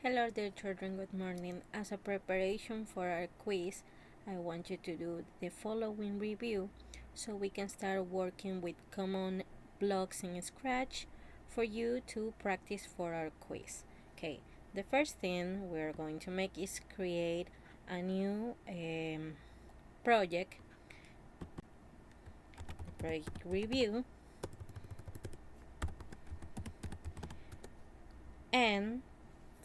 Hello dear children, good morning. As a preparation for our quiz, I want you to do the following review so we can start working with common blocks in Scratch for you to practice for our quiz. Okay, the first thing we're going to make is create a new project review, and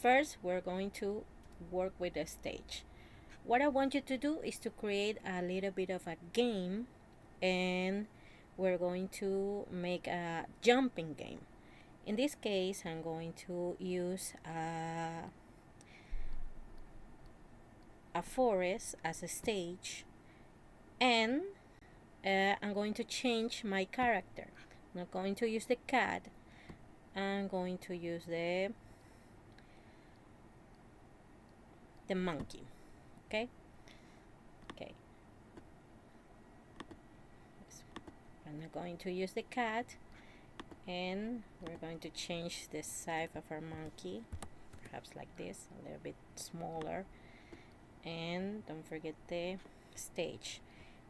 first we're going to work with the stage. What I want you to do is to create a little bit of a game, and we're going to make a jumping game. In this case, I'm going to use a forest as a stage, and I'm going to change my character. I'm not going to use the cat. I'm going to use the monkey. Okay. I'm not going to use the cat, and we're going to change the size of our monkey, perhaps like this, a little bit smaller. And don't forget the stage.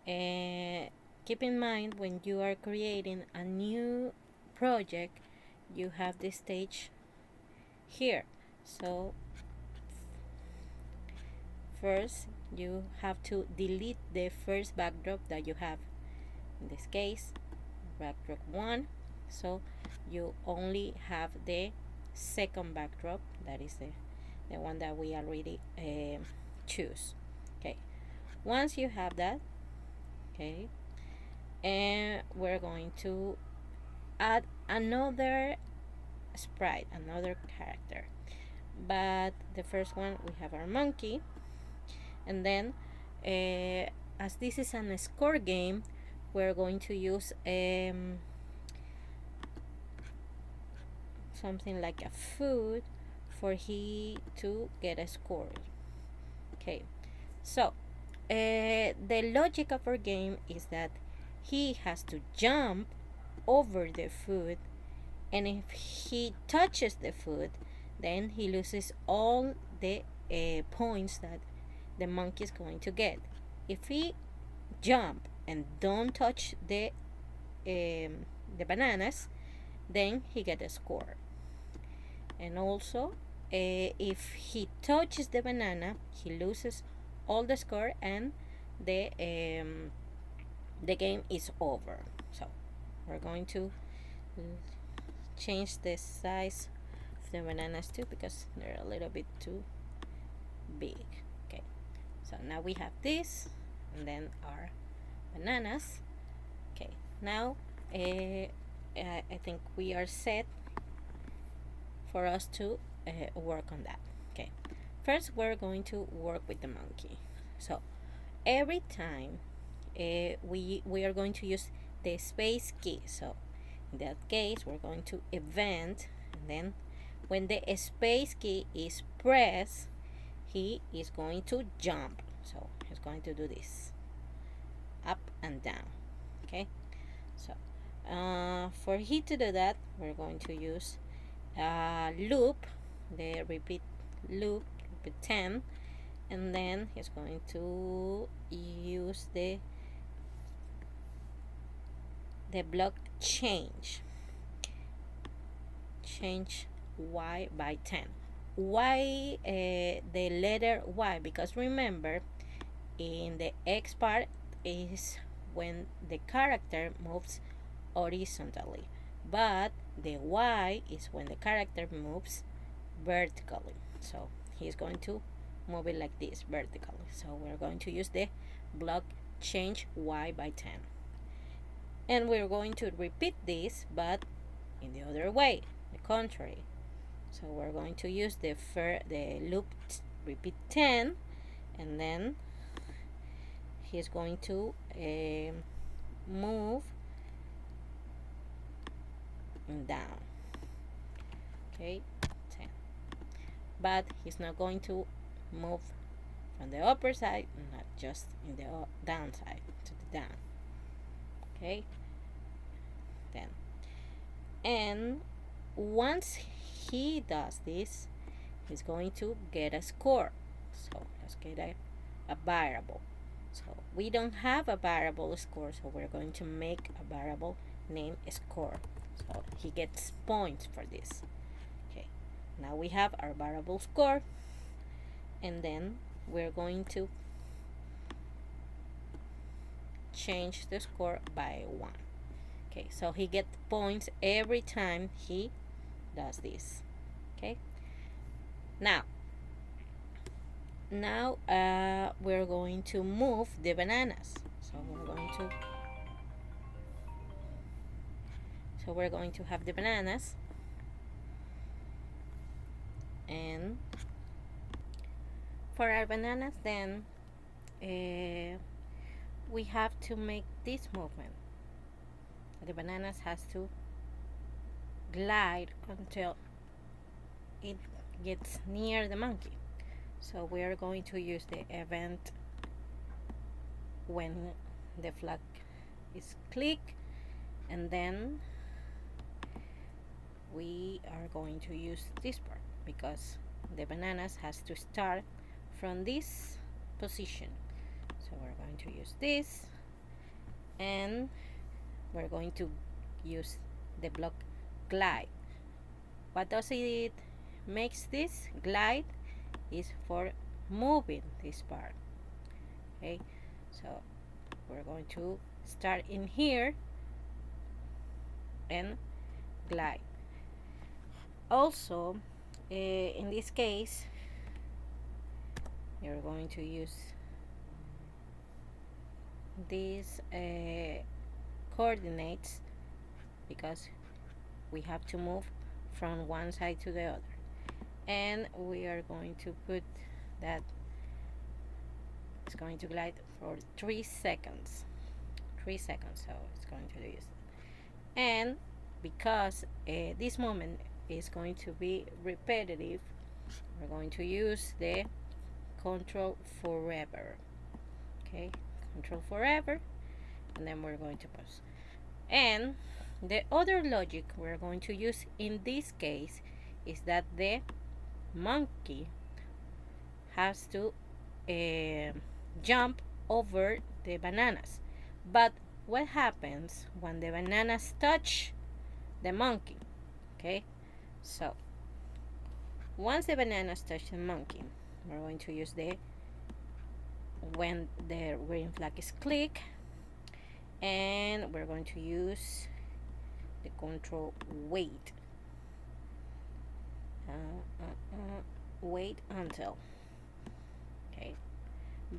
And keep in mind, when you are creating a new project, you have the stage here. So first you have to delete the first backdrop that you have. In this case, backdrop 1. So you only have the second backdrop, that is the one that we already choose. Okay, once you have that, okay, and we're going to add another sprite, another character. But the first one, we have our monkey, and then as this is a score game, we're going to use something like a food for he to get a score. Okay, so the logic of our game is that he has to jump over the food, and if he touches the food, then he loses all the points that the monkey is going to get. If he jump and don't touch the bananas, then he get a score. And also, if he touches the banana, he loses all the score, and the game is over. So we're going to change the size of the bananas too, because they're a little bit too big. Okay, so now we have this, and then our bananas. Okay, now I think we are set for us to work on that. Okay, first we're going to work with the monkey. So every time we are going to use the space key. So in that case, we're going to event, and then when the space key is pressed, he is going to jump. So he's going to do this, up and down. Okay, so for he to do that, we're going to use loop, the repeat loop, repeat 10, and then he's going to use the block change y by 10. Why the letter y? Because remember, in the x part is when the character moves horizontally, but the y is when the character moves vertically. So he's going to move it like this, vertically. So we're going to use the block change y by 10, and we're going to repeat this, but in the other way, the contrary. So we're going to use the loop repeat 10, and then he's going to move down. Okay, 10. But he's not going to move from the upper side, not just in the down side, to the down. Okay, 10. And once he does this, he's going to get a score. So let's get a variable. So we don't have a variable score, so we're going to make a variable named score. So he gets points for this. Okay, now we have our variable score, and then we're going to change the score by 1. Okay, so he gets points every time he does this. Okay, now we're going to move the bananas. So we're going to have the bananas, and for our bananas then we have to make this movement. The bananas has to glide until it gets near the monkey. So we are going to use the event when the flag is clicked, and then we are going to use this part because the bananas has to start from this position. So we're going to use this, and we're going to use the block glide. What does it makes this glide is for moving this part. Okay, so we're going to start in here and glide. Also, in this case, you're going to use these coordinates because we have to move from one side to the other, and we are going to put that it's going to glide for 3 seconds. So it's going to do this, and because this moment is going to be repetitive, we're going to use the control forever. Okay, control forever, and then we're going to pause. And the other logic we're going to use in this case is that the monkey has to jump over the bananas. But what happens when the bananas touch the monkey? Okay, so once the bananas touch the monkey, we're going to use the when the green flag is clicked, and we're going to use the control wait. Wait until. Okay,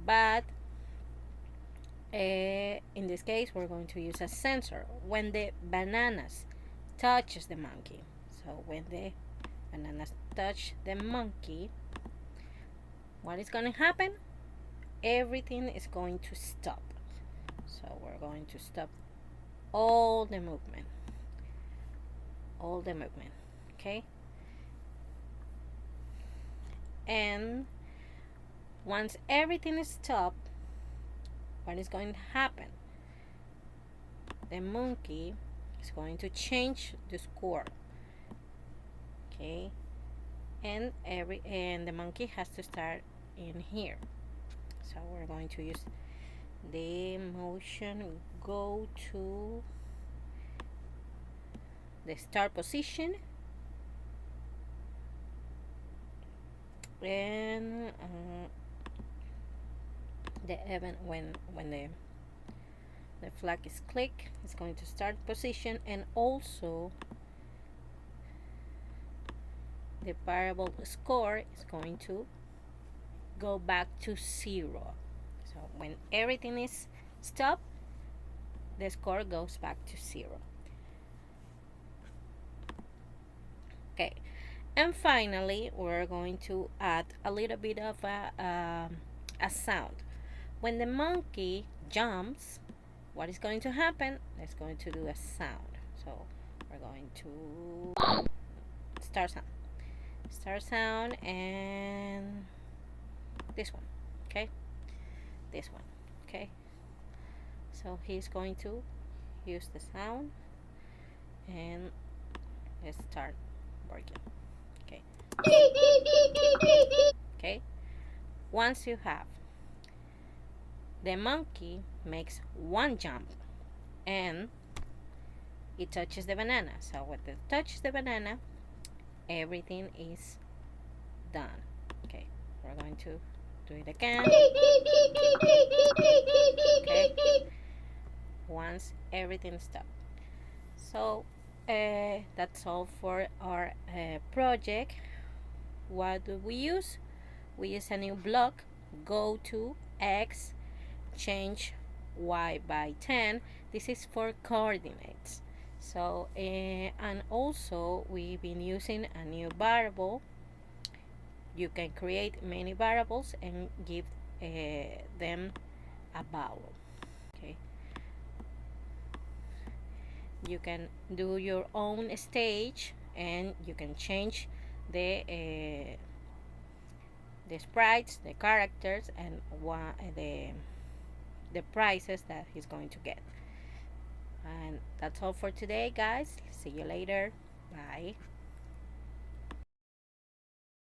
but in this case we're going to use a sensor when the bananas touches the monkey. So when the bananas touch the monkey, what is going to happen? Everything is going to stop. So we're going to stop all the movement. Okay, and once everything is stopped, what is going to happen? The monkey is going to change the score. Okay, and the monkey has to start in here. So we're going to use the motion, go to the start position, and the event when the flag is clicked, it's going to start position, and also the variable score is going to go back to 0. So when everything is stopped, the score goes back to 0. Okay, and finally we're going to add a little bit of a sound. When the monkey jumps, what is going to happen? It's going to do a sound. So we're going to start sound, and this one. Okay, this one. Okay, so he's going to use the sound, and let's start working. Okay. once you have the monkey makes one jump and it touches the banana. So when it touches the banana, everything is done. Okay, we're going to do it again. Okay, once everything stops. So that's all for our project. What do we use? We use a new block, go to X, change Y by 10. This is for coordinates. So and also we've been using a new variable. You can create many variables and give them a vowel. Okay, you can do your own stage and you can change the sprites, the characters, and the prizes that he's going to get. And that's all for today, guys. See you later. Bye.